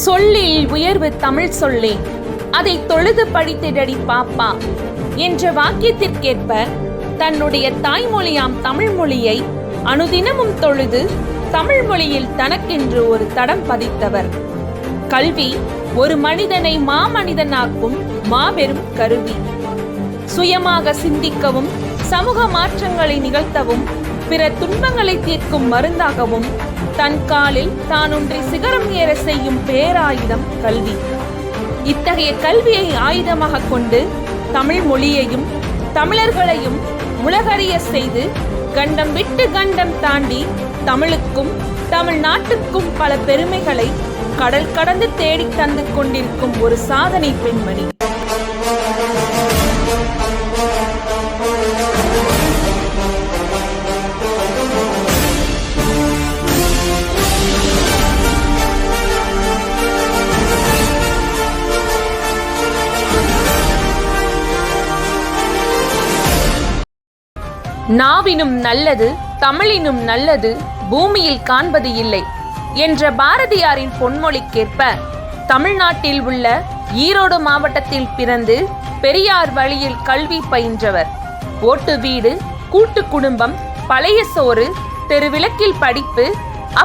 சொல்லில் உயர்வு தமிழ் சொல்லே, அதை தொழுது படித்திடடி பாப்பா என்ற வாக்கியத்திற்கேற்ப தன்னுடைய தாய்மொழியாம் தமிழ் மொழியை அனுதினமும் தொழுது தமிழ் மொழியில் தனக்கென்று ஒரு தடம் பதித்தவர். கல்வி ஒரு மனிதனை மாமனிதனாக்கும் மாபெரும் கருவி. சுயமாக சிந்திக்கவும் சமூக மாற்றங்களை நிகழ்த்தவும் பிற துன்பங்களை தீர்க்கும் மருந்தாகவும் தன் காலில் தானொன்றி சிகரம் ஏற செய்யும் பேராயுதம் கல்வி. இத்தகைய கல்வியை ஆயுதமாக கொண்டு தமிழ் மொழியையும் தமிழர்களையும் உலகறிய செய்து கண்டம் விட்டு கண்டம் தாண்டி தமிழுக்கும் தமிழ்நாட்டுக்கும் பல பெருமைகளை கடல் கடந்து தேடி தந்து கொண்டிருக்கும் ஒரு சாதனை பெண்மணி. நாவினும் நல்லது தமிழினும் நல்லது பூமியில் காண்பது இல்லை என்ற பாரதியாரின் பொன்மொழிக்கேற்ப தமிழ்நாட்டில் உள்ள ஈரோடு மாவட்டத்தில் பிறந்து பெரியார் வழியில் கல்வி பயின்றவர். ஓட்டு வீடு, கூட்டு குடும்பம், பழைய சோறு, தெருவிளக்கில் படிப்பு,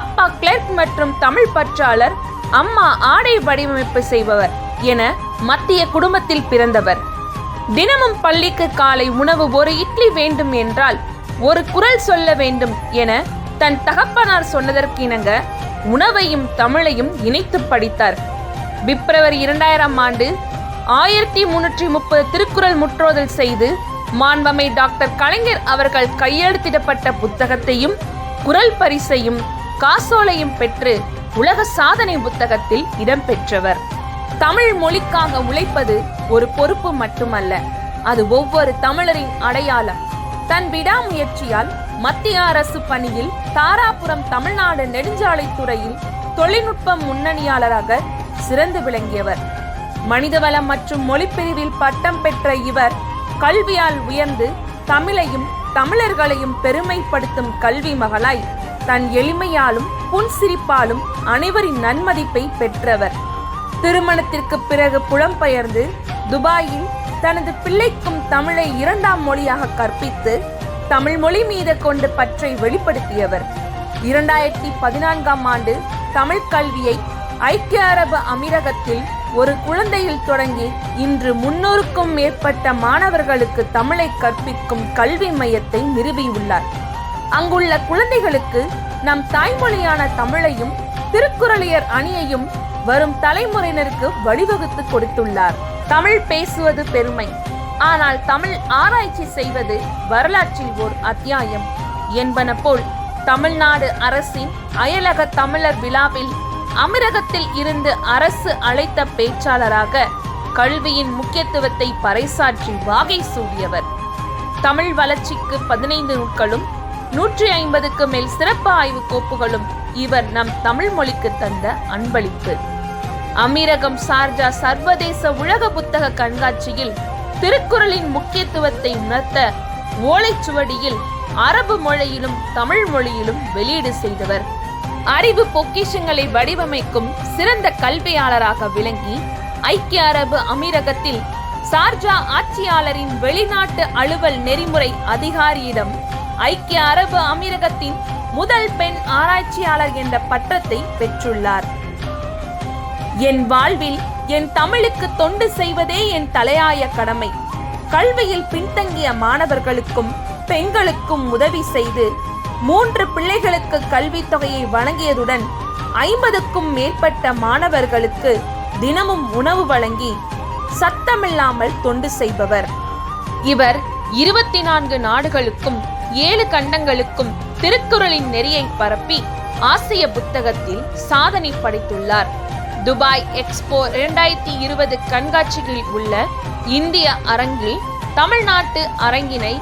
அப்பா கிளர்க் மற்றும் தமிழ் பற்றாளர், அம்மா ஆடை வடிவமைப்பு செய்பவர் என மத்திய குடும்பத்தில் பிறந்தவர். தினமும் பள்ளிக்கு காலை உணவு ஒரு இட்லி வேண்டும் என்றால் ஒரு குறள் சொல்ல வேண்டும் என தன் தகப்பனார் சொன்னதற்கு இணங்க உணவையும் தமிழையும் இணைத்து படித்தார். பிப்ரவரி 2000 ஆண்டு 1330 திருக்குறள் முற்றோதல் செய்து மாண்பமை டாக்டர் கலைஞர் அவர்கள் கையெழுத்திடப்பட்ட புத்தகத்தையும் குறள் பரிசையும் காசோலையும் பெற்று உலக சாதனை புத்தகத்தில் இடம்பெற்றவர். தமிழ் மொழிக்காக உழைப்பது ஒரு பொறுப்பு மட்டுமல்ல, அது ஒவ்வொரு தமிழரின் அடையாளம். தன் விடாமுயற்சியால் மத்திய அரசு பணியில் தாராபுரம் தமிழ்நாடு நெடுஞ்சாலைத்துறையில் தொழில்நுட்ப முன்னணியாளராக சிறந்து விளங்கியவர். மனிதவளம் மற்றும் மொழிப்பிரிவில் பட்டம் பெற்ற இவர் கல்வியால் உயர்ந்து தமிழையும் தமிழர்களையும் பெருமைப்படுத்தும் கல்வி மகளாய் தன் எளிமையாலும் புன்சிரிப்பாலும் அனைவரின் நன்மதிப்பை பெற்றவர். திருமணத்திற்கு பிறகு புலம்பெயர்ந்து துபாயில் தனது பிள்ளைக்கும் தமிழை 2ஆம் மொழியாக கற்பித்து தமிழ் மொழி மீது கொண்டு பற்றை வெளிப்படுத்தியவர். 2014ஆம் ஆண்டு தமிழ் கல்வியை ஐக்கிய அரபு அமீரகத்தில் ஒரு குழந்தையில் தொடங்கி இன்று 300க்கும் மேற்பட்ட மாணவர்களுக்கு தமிழை கற்பிக்கும் கல்வி மையத்தை நிறுவியுள்ளார். அங்குள்ள குழந்தைகளுக்கு நம் தாய்மொழியான தமிழையும் திருக்குறளியர் அணியையும் வரும் தலைமுறையினருக்கு வழிவகுத்து கொடுத்துள்ளார். தமிழ் பேசுவது பெருமை, ஆனால் தமிழ் ஆராய்ச்சி செய்வது வரலாற்றில் ஓர் அத்தியாயம் என்பன போல் தமிழ்நாடு அரசின் அயலக தமிழர் விழாவில் அமீரகத்தில் இருந்து அரசு அழைத்த பேச்சாளராக கல்வியின் முக்கியத்துவத்தை பறைசாற்றி வாகை சூடியவர். தமிழ் வளர்ச்சிக்கு 15 நூல்களும் 150க்கு மேல் சிறப்பு ஆய்வு கோப்புகளும் இவர் நம் தமிழ் மொழிக்கு தந்த அன்பளிப்பு. அமீரகம் சார்ஜா சர்வதேச உலக புத்தக கண்காட்சியில் திருக்குறளின் முக்கியத்துவத்தை உணர்த்த ஓலைச்சுவடியில் அரபு மொழியிலும் தமிழ் மொழியிலும் வெளியீடு செய்தவர். அறிவு பொக்கிஷங்களை வடிவமைக்கும் சிறந்த கல்வியாளராக விளங்கி ஐக்கிய அரபு அமீரகத்தில் சார்ஜா ஆட்சியாளரின் வெளிநாட்டு அலுவல் நெறிமுறை அதிகாரியிடம் ஐக்கிய அரபு அமீரகத்தின் முதல் பெண் ஆராய்ச்சியாளர் என்ற பட்டத்தை பெற்றுள்ளார். என் வாழ்வில் என் தமிழுக்கு தொண்டு செய்வதே என் தலையாய கடமை. கல்வியில் பின்தங்கிய மாணவர்களுக்கும் பெண்களுக்கும் உதவி செய்து 3 பிள்ளைகளுக்கு கல்வி தொகையை வழங்கியதுடன் 50க்கும் மேற்பட்ட மாணவர்களுக்கு தினமும் உணவு வழங்கி சத்தமில்லாமல் தொண்டு செய்பவர். இவர் 24 நாடுகளுக்கும் 7 கண்டங்களுக்கும் திருக்குறளின் நெறியை பரப்பி ஆசிய புத்தகத்தில் சாதனை படைத்துள்ளார். துபாய் எக்ஸ்போ 2020 கண்காட்சியில் உள்ள இந்திய அரங்கில் தமிழ்நாட்டு அரங்கினை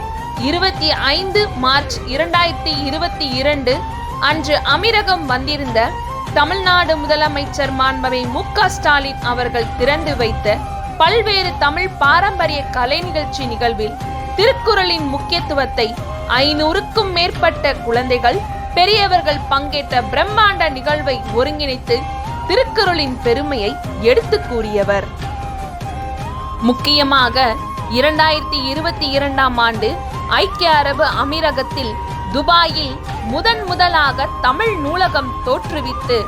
25 மார்ச் 2022 அன்று அமீரகம் வந்திருந்த தமிழ்நாடு முதலமைச்சர் மாண்புமிகு மு.க. ஸ்டாலின் அவர்கள் திறந்து வைத்த பல்வேறு தமிழ் பாரம்பரிய கலை நிகழ்ச்சி நிகழ்வில் திருக்குறளின் முக்கியத்துவத்தை 500க்கும் மேற்பட்ட குழந்தைகள் பெரியவர்கள் பங்கேற்ற பிரம்மாண்ட நிகழ்வை ஒருங்கிணைத்து திருக்குறளின் பெருமையை எடுத்து கூறியவர். முக்கியமாக 2022ஆம் ஆண்டு ஐக்கிய அரபு அமீரகத்தில் துபாயில் முதலாக தமிழ் நூலகம் தோற்றுவித்து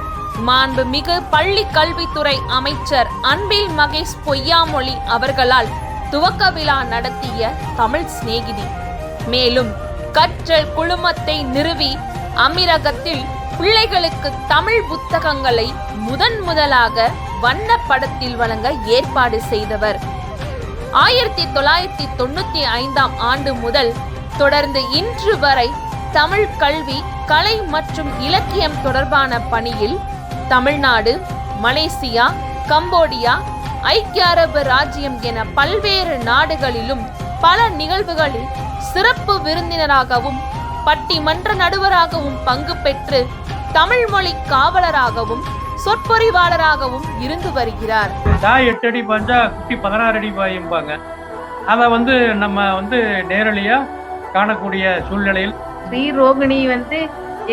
மாண்புமிகு பள்ளி கல்வித்துறை அமைச்சர் அன்பில் மகேஷ் பொய்யாமொழி அவர்களால் துவக்க விழா நடத்திய தமிழ் சிநேகிதி. மேலும் கற்றல் குழுமத்தை நிறுவி அமீரகத்தில் பிள்ளைகளுக்கு தமிழ் புத்தகங்களை முதலாக வண்ண படத்தில் வழங்க ஏற்பாடு செய்தவர். 1995ஆம் ஆண்டு முதல் தொடர்ந்து இன்று வரை தமிழ் கல்வி, கலை மற்றும் இலக்கியம் தொடர்பான பணியில் தமிழ்நாடு, மலேசியா, கம்போடியா, ஐக்கிய அரபு ராஜ்யம் என பல்வேறு நாடுகளிலும் பல நிகழ்வுகளில் சிறப்பு விருந்தினராகவும் பட்டிமன்ற நடுவராகவும் பங்கு பெற்று தமிழ் மொழி காவலராகவும் சொற்பொழிவாளராகவும் இருந்து வருகிறார். 8 அடி பாஞ்சா குட்டி 16 அடி பாயும்பாங்க. அதை நம்ம நேரடியா காணக்கூடிய சூழ்நிலையில் ஸ்ரீ ரோகிணி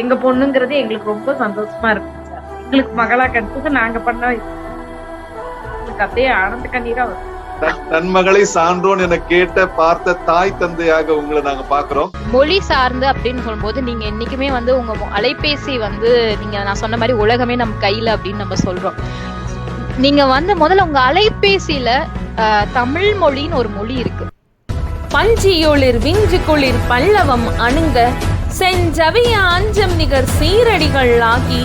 எங்க பொண்ணுங்கிறது எங்களுக்கு ரொம்ப சந்தோஷமா இருக்கு சார். எங்களுக்கு மகளா கிடைச்சது நாங்க பண்ண அப்படியே ஆனந்த கண்ணீரா வரும். நன்மகளை சான்றோன் என கேட்ட பார்த்த தாய் தந்தையாக உங்களை நாங்க பாக்குறோம். மொழி சார்ந்து அப்படின்னு சொல்லும்போது நீங்க என்னைக்குமே உங்க அலைபேசி நீங்க நான் சொன்ன மாதிரி உலகமே நம்ம கையில அப்படின்னு நம்ம சொல்றோம். நீங்க முதல்ல உங்க அலைபேசியில தமிழ் மொழின்னு ஒரு மொழி இருக்கு. பஞ்சியொளிர் விஞ்சு குளிர் பல்லவம் அணுங்க செஞ்சவிய அஞ்சம் நிகர் சீரடிகள் ஆகி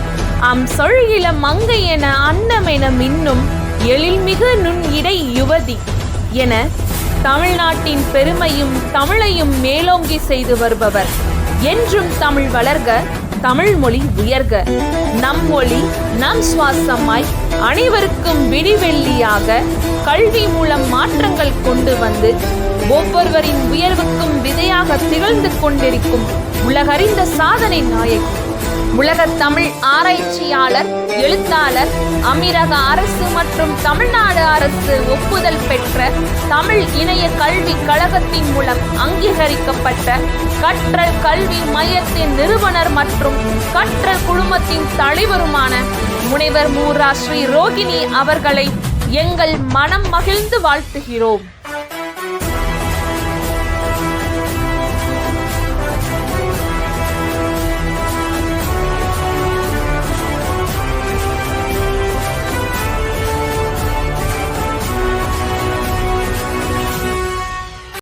சொல் மங்கை என அன்னமென மின்னும் எழில்மிகு நுண் இடை யுவதி என தமிழ்நாட்டின் பெருமையும் தமிழையும் மேலோங்கி செய்து வருபவர். என்றும் தமிழ் வளர்க, தமிழ் மொழி உயர்க. நம் மொழி நம் சுவாசமாய் அனைவருக்கும் விடிவெள்ளியாக கல்வி மூலம் மாற்றங்கள் கொண்டு வந்து ஒவ்வொருவரின் உயர்வுக்கும் விதையாக திகழ்ந்து கொண்டிருக்கும் உலகறிந்த சாதனை நாயகி, உலக தமிழ் ஆராய்ச்சியாளர், எழுத்தாளர், அமீரக அரசு மற்றும் தமிழ்நாடு அரசு ஒப்புதல் பெற்ற தமிழ் இணைய கல்வி கழகத்தின் மூலம் அங்கீகரிக்கப்பட்ட கற்றல் கல்வி மையத்தின் நிறுவனர் மற்றும் கற்றல் குழுமத்தின் தலைவருமான முனைவர் மு. ரா. ஸ்ரீ ரோகிணி அவர்களை எங்கள் மனம் மகிழ்ந்து வாழ்த்துகிறோம்.